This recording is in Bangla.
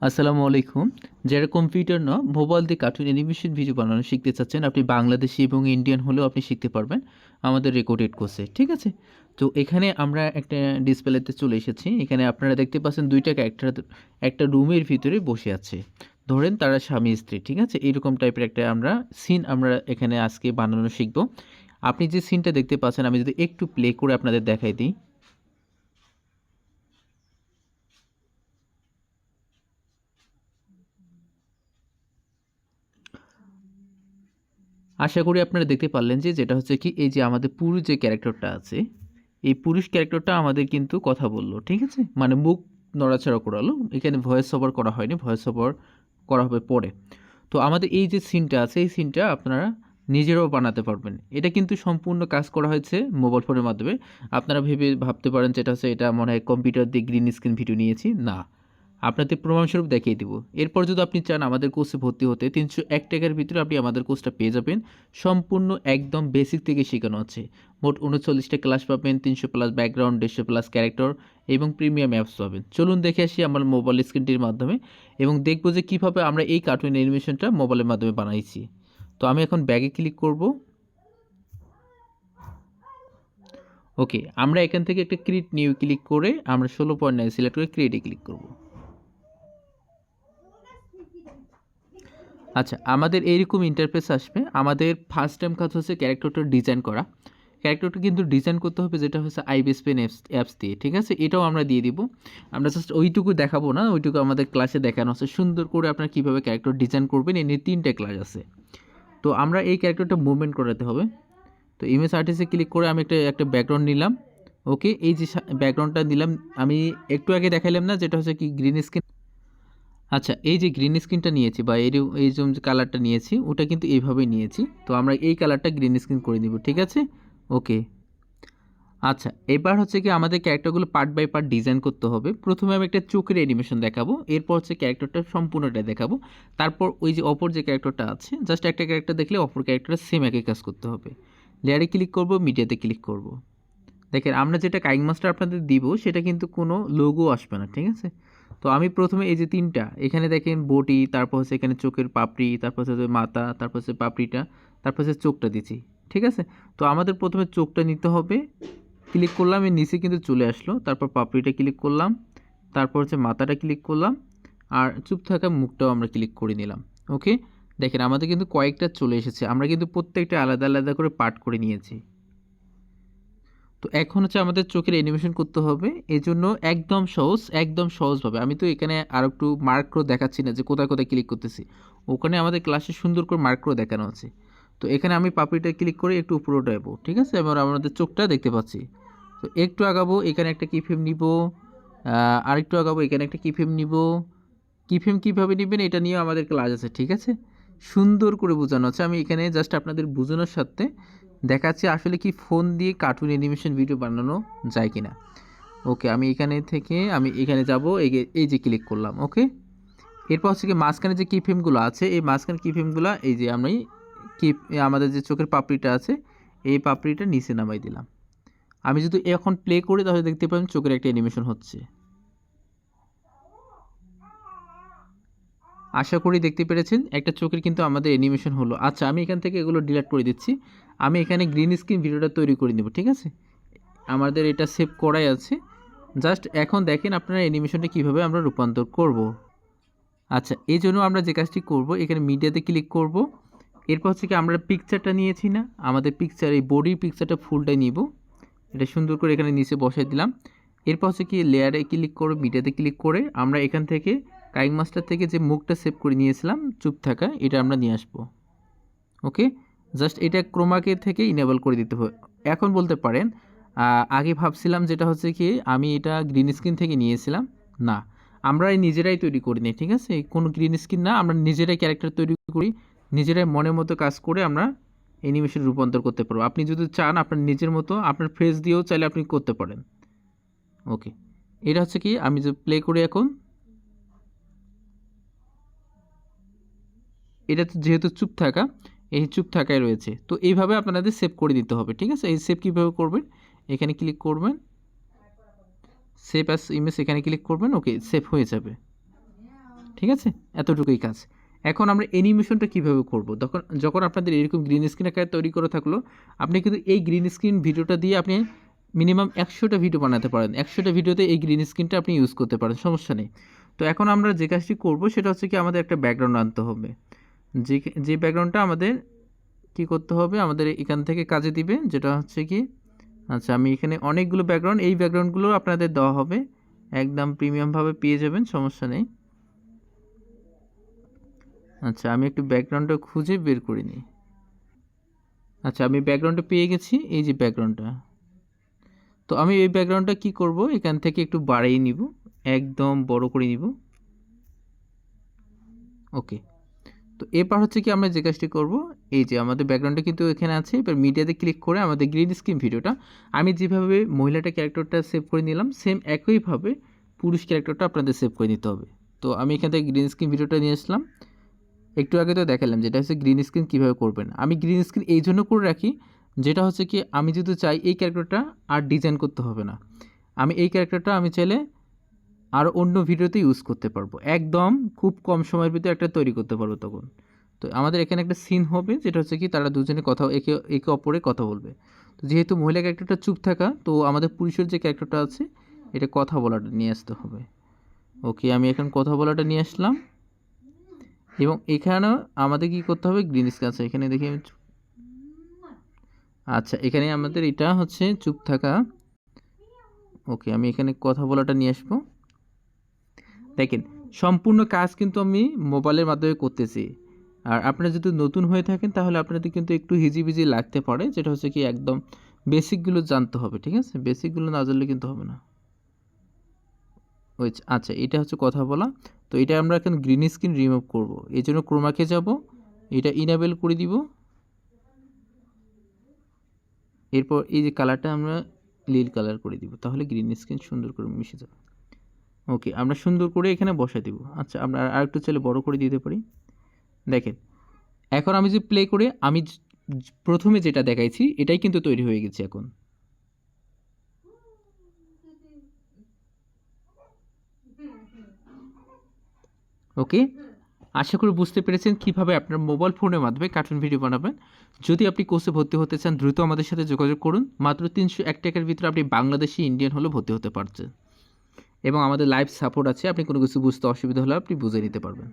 আসসালামু আলাইকুম। যারা কম্পিউটার না মোবাইল দিয়ে কার্টুন অ্যানিমেশন ভিডিও বানানো শিখতে চাচ্ছেন, আপনি বাংলাদেশি এবং ইন্ডিয়ান হলেও আপনি শিখতে পারবেন আমাদের রেকর্ডেড কোর্সে, ঠিক আছে? তো এখানে আমরা একটা ডিসপ্লেতে চলে এসেছি। এখানে আপনারা দেখতে পাচ্ছেন ২ টা ক্যারেক্টার একটা রুমের ভিতরে বসে আছে। ধরেন তারা স্বামী-স্ত্রী, ঠিক আছে? এইরকম টাইপের একটা সিন আমরা এখানে আজকে বানানো শিখব। আপনি যে সিনটা দেখতে পাচ্ছেন আমি যদি একটু প্লে করে আপনাদের দেখাই দিই। আশা করি আপনারা দেখতে পারলেন যে যেটা হচ্ছে কি এই যে আমাদের পুরুষ যে ক্যারেক্টারটা আছে, এই পুরুষ ক্যারেক্টারটা আমাদের কিন্তু কথা বলল, ঠিক আছে? মানে মুখ নড়াচড়া করালো। এখানে ভয়েস ওভার করা হয়নি, ভয়েস ওভার করা হবে পরে। তো আমাদের এই যে সিনটা আছে এই সিনটা আপনারা নিজেরাও বানাতে পারবেন। এটা কিন্তু সম্পূর্ণ কাজ করা হয়েছে মোবাইল ফোনের মাধ্যমে। আপনারা ভাবতে পারেন যেটা হচ্ছে এটা মনে হয় কম্পিউটার দিয়ে গ্রিন স্ক্রিন ভিডিও নিয়েছি। না, আপনাদের প্রমাণস্বরূপ দেখিয়ে দিব। এরপর যদি আপনি চান আমাদের কোর্সে ভর্তি হতে ৩০১ টাকার ভিতরে আপনি আমাদের কোর্সটা পেয়ে যাবেন। সম্পূর্ণ একদম বেসিক থেকে শেখানো আছে। মোট ৩৯টা ক্লাস পাবেন, ৩০০ প্লাস ব্যাকগ্রাউন্ড, ১৫০ প্লাস ক্যারেক্টার এবং প্রিমিয়াম অ্যাপস পাবেন। চলুন দেখে আসি আমার মোবাইল স্ক্রিনটির মাধ্যমে এবং দেখব যে কীভাবে আমরা এই কার্টুন অ্যানিমেশনটা মোবাইলের মাধ্যমে বানাইছি। তো আমি এখন ব্যাগে ক্লিক করব। ওকে, আমরা এখান থেকে একটা ক্রিয়েট নিউ ক্লিক করে আমরা ১৬.৯ সিলেক্ট করে ক্রিয়েটে ক্লিক করব। আচ্ছা, আমাদের এইরকম ইন্টারফেস আসবে। আমাদের ফার্স্ট টাইম কাজ হচ্ছে ক্যারেক্টারটা ডিজাইন করা। ক্যারেক্টারটা কিন্তু ডিজাইন করতে হবে যেটা হচ্ছে আইবিএস পেন অ্যাপস দিয়ে, ঠিক আছে? এটাও আমরা দিয়ে দিব। আমরা জাস্ট ওইটুকু দেখাবো না, ওইটুকু আমাদের ক্লাসে দেখানো আছে। সুন্দর করে আপনারা কীভাবে ক্যারেক্টার ডিজাইন করবেন এই নিয়ে ৩টে ক্লাস আছে। তো আমরা এই ক্যারেক্টারটা মুভমেন্ট করাতে হবে। তো ইমেজ আর্টিস্টে ক্লিক করে আমি একটা ব্যাকগ্রাউন্ড নিলাম। ওকে, এই যে ব্যাকগ্রাউন্ডটা নিলাম, আমি একটু আগে দেখাইলাম না যেটা হচ্ছে কি গ্রিন স্ক্রিন। আচ্ছা, এই যে গ্রিন স্ক্রিনটা নিয়েছি বা এই যে কালারটা নিয়েছি ওটা কিন্তু এইভাবেই নিয়েছি। তো আমরা এই কালারটা গ্রিন স্ক্রিন করে দিব, ঠিক আছে? ওকে। আচ্ছা, এবার হচ্ছে কি আমাদের ক্যারেক্টারগুলো পার্ট বাই পার্ট ডিজাইন করতে হবে। প্রথমে আমি একটা চোখের অ্যানিমেশন দেখাবো, এরপর হচ্ছে ক্যারেক্টারটা সম্পূর্ণটা দেখাবো। তারপর ওই যে অপর যে ক্যারেক্টারটা আছে জাস্ট একটা ক্যারেক্টার দেখলে অপর ক্যারেক্টারের সেম একই কাজ করতে হবে। লেয়ারে ক্লিক করব, মিডিয়াতে ক্লিক করব। দেখেন আমরা যেটা কাইং মাস্টার আপনাদের দিব সেটা কিন্তু কোনো লোগো আসবে না, ঠিক আছে? তো আমি প্রথমে এই যে ৩টা এখানে দেখেন বডি, তারপর হচ্ছে এখানে চোখের পাপড়ি, তারপর হচ্ছে মাথা, তারপর হচ্ছে পাপড়িটা, তারপর হচ্ছে চোখটা দিচ্ছি, ঠিক আছে? তো আমাদের প্রথমে চোখটা নিতে হবে। ক্লিক করলাম, এর নিচে কিন্তু চলে আসলো। তারপর পাপড়িটা ক্লিক করলাম, তারপর হচ্ছে মাথাটা ক্লিক করলাম, আর চুপ থাকা মুখটাও আমরা ক্লিক করে নিলাম। ওকে, দেখেন আমাদের কিন্তু কয়েকটা চলে এসেছে। আমরা কিন্তু প্রত্যেকটা আলাদা আলাদা করে পার্ট করে নিয়েছি। তো এখন হচ্ছে আমাদের চোখের অ্যানিমেশন করতে হবে। এজন্য একদম সহজ, একদম সহজভাবে আমি তো এখানে আর একটু মার্ক করে দেখাচ্ছি না যে কোথায় কোথায় ক্লিক করতেছি। ওখানে আমাদের ক্লাসে সুন্দর করে মার্ক করে দেখানো আছে। তো এখানে আমি পাপড়িটা ক্লিক করে একটু উপরে উঠাবো, ঠিক আছে? এবার আমাদের চোখটা দেখতে পাচ্ছি। তো একটু আগাবো, এখানে একটা কি ফ্রেম নিব, আরেকটু আগাবো, এখানে একটা কি ফ্রেম নিব। কি ফ্রেম কীভাবে নেবেন এটা নিয়েও আমাদের ক্লাস আছে, ঠিক আছে? সুন্দর করে বোঝানো আছে। আমি এখানে জাস্ট আপনাদের বোঝানোর সাথে দেখাচ্ছি আসলে কি ফোন দিয়ে কার্টুন অ্যানিমেশন ভিডিও বানানো যায় কিনা। ওকে, আমি এখানে থেকে আমি এখানে যাব, এই যে ক্লিক করলাম। ওকে, এরপর হচ্ছে কি মাঝখানে যে কি ফ্রেমগুলো আছে এই মাঝখানে কি ফ্রেমগুলো এই যে আমি কি আমাদের যে চোখের পাপড়িটা আছে এই পাপড়িটা নিচে নামাই দিলাম। আমি যদি এখন প্লে করি তাহলে দেখতে পাবেন চোখের একটা অ্যানিমেশন হচ্ছে। আশা করি দেখতে পেরেছেন একটা চোখের কিন্তু আমাদের অ্যানিমেশন হলো। আচ্ছা, আমি এখান থেকে এগুলো ডিলিট করে দিচ্ছি। আমি এখানে গ্রিন স্ক্রিন ভিডিওটা তৈরি করে নেব, ঠিক আছে? আমাদের এটা সেভ করাই আছে। জাস্ট এখন দেখেন আপনারা অ্যানিমেশনটা কীভাবে আমরা রূপান্তর করব। আচ্ছা, এই জন্য আমরা যে কাজটি করব এখানে মিডিয়াতে ক্লিক করব। এরপর হচ্ছে কি আমরা পিকচারটা নিয়েছি না, আমাদের পিকচার এই বডির পিকচারটা ফুলটাই নিব। এটা সুন্দর করে এখানে নিচে বসাই দিলাম। এরপর হচ্ছে কি লেয়ারে ক্লিক করে মিডিয়াতে ক্লিক করে আমরা এখান থেকে কাইং মাস্টার থেকে যে মুখটা সেভ করে নিয়েছিলাম চুপ থাকা, এটা আমরা নিয়ে আসবো। ওকে, জাস্ট এটা ক্রোমাকে থেকে ইনেবল করে দিতে হবে। এখন বলতে পারেন আগে ভাবছিলাম যেটা হচ্ছে কি আমি এটা গ্রিন স্ক্রিন থেকে নিয়েছিলাম। না, আমরা নিজেরাই তৈরি করি নি, ঠিক আছে? কোনো গ্রিন স্ক্রিন না, আমরা নিজেরাই ক্যারেক্টার তৈরি করি, নিজেরাই মনের মতো কাজ করে আমরা অ্যানিমেশন রূপান্তর করতে পারবো। আপনি যদি চান আপনার নিজের মতো আপনার ফেস দিয়েও চাইলে আপনি করতে পারেন। ওকে, এটা হচ্ছে কি আমি যে প্লে করি এখন, এটা তো যেহেতু চুপ থাকা, এই চুপ থাকায় রয়েছে। তো এইভাবে আপনাদের সেভ করে দিতে হবে, ঠিক আছে? এই সেভ কীভাবে করবেন, এখানে ক্লিক করবেন, সেভ অ্যাস ইমেজ এখানে ক্লিক করবেন। ওকে, সেভ হয়ে যাবে। ঠিক আছে, এতটুকুই কাজ। এখন আমরা অ্যানিমেশনটা কীভাবে করব, যখন আপনাদের এরকম গ্রিন স্ক্রিন আকারে তৈরি করা থাকলো, আপনি কিন্তু এই গ্রিন স্ক্রিন ভিডিওটা দিয়ে আপনি মিনিমাম 100টা ভিডিও বানাতে পারেন। 100টা ভিডিওতে এই গ্রিন স্ক্রিনটা আপনি ইউজ করতে পারেন, সমস্যা নেই। তো এখন আমরা যে কাজটি করব সেটা হচ্ছে কি, আমাদের একটা ব্যাকগ্রাউন্ড আনতে হবে। যে ব্যাকগ্রাউন্ডটা আমাদের কী করতে হবে, আমাদের এখান থেকে কাজে দিবে, যেটা হচ্ছে কি, আচ্ছা আমি এখানে অনেকগুলো ব্যাকগ্রাউন্ড, এই ব্যাকগ্রাউন্ডগুলো আপনাদের দেওয়া হবে, একদম প্রিমিয়ামভাবে পেয়ে যাবেন, সমস্যা নেই। আচ্ছা আমি একটু ব্যাকগ্রাউন্ডটা খুঁজে বের করে নিই। আচ্ছা আমি ব্যাকগ্রাউন্ডটা পেয়ে গেছি, এই যে ব্যাকগ্রাউন্ডটা। তো আমি এই ব্যাকগ্রাউন্ডটা কি করব, এখান থেকে একটু বাড়িয়ে নিব, একদম বড় করে নিব। ওকে, তো এরপর হচ্ছে কি, আমরা যে কাজটি করব, এই যে আমাদের ব্যাকগ্রাউন্ডটা কিন্তু এখানে আছে, এবার মিডিয়াতে ক্লিক করে আমাদের গ্রিন স্ক্রিন ভিডিওটা, আমি যেভাবে মহিলাটা ক্যারেক্টারটা সেভ করে নিলাম, সেম একইভাবে পুরুষ ক্যারেক্টারটা আপনাদের সেভ করে নিতে হবে। তো আমি এখান থেকে গ্রিন স্ক্রিন ভিডিওটা নিয়ে আসলাম, একটু আগে তো দেখালাম যেটা হচ্ছে গ্রিন স্ক্রিন কীভাবে করবেন। আমি গ্রিন স্ক্রিন এই জন্য করে রাখি, যেটা হচ্ছে কি, আমি যদি চাই এই ক্যারেক্টারটা আর ডিজাইন করতে হবে না, আমি এই ক্যারেক্টারটা আমি চাইলে আর অন্য ভিডিওতে ইউজ করতে পারবো, একদম খুব কম সময়ের ভিতরে একটা তৈরি করতে পারবো তখন। তো আমাদের এখানে একটা সিন হবে, যেটা হচ্ছে কি, তারা দুজনে কথা একে একে অপরে কথা বলবে। তো যেহেতু মহিলা ক্যারেক্টারটা চুপ থাকা, তো আমাদের পুরুষের যে ক্যারেক্টারটা আছে এটা কথা বলাটা নিয়ে আসতে হবে। ওকে, আমি এখন কথা বলাটা নিয়ে আসলাম, এবং এখানেও আমাদের কি করতে হবে, গ্রিন স্ক্রিন আছে এখানে, দেখি আমি আচ্ছা এখানে আমাদের এটা হচ্ছে চুপ থাকা। ওকে, আমি এখানে কথা বলাটা নিয়ে আসবো। দেখেন, সম্পূর্ণ কাজ কিন্তু আমি মোবাইলের মাধ্যমে করতেছি। আর আপনারা যদি নতুন হয়ে থাকেন তাহলে আপনাদের কিন্তু একটু হিজিবিজি লাগতে পারে, যেটা হচ্ছে কি, একদম বেসিকগুলো জানতে হবে, ঠিক আছে, বেসিকগুলো না জানলে কিন্তু হবে না। ওই আচ্ছা, এটা হচ্ছে কথা বলা। তো এটা আমরা এখন গ্রিন স্ক্রিন রিমুভ করব, এই জন্য ক্রোমাকে যাব, এটা ইনেবল করে দিব। এরপর এই যে কালারটা আমরা নীল কালার করে দিব, তাহলে গ্রিন স্ক্রিন সুন্দর করে মিশে যাবে। ওকে, আমরা সুন্দর করে এখানে বসাই দিব। আচ্ছা আমরা আরেকটু চাইলে বড় করে দিতে পারি। দেখেন, এখন আমি যে প্লে করে আমি প্রথমে যেটা দেখাইছি এটাই কিন্তু তৈরি হয়ে গেছে এখন। ওকে, আশা করি বুঝতে পেরেছেন কীভাবে আপনার মোবাইল ফোনের মাধ্যমে কার্টুন ভিডিও বানাবেন। যদি আপনি কোর্সে ভর্তি হতে চান, দ্রুত আমাদের সাথে যোগাযোগ করুন। মাত্র 301 টাকার ভিতরে আপনি বাংলাদেশি ইন্ডিয়ান হলেও ভর্তি হতে পারছেন, এবং আমাদের লাইভ সাপোর্ট আছে, আপনি কোনো কিছু বুঝতে অসুবিধা হলে আপনি বুঝে নিতে পারবেন।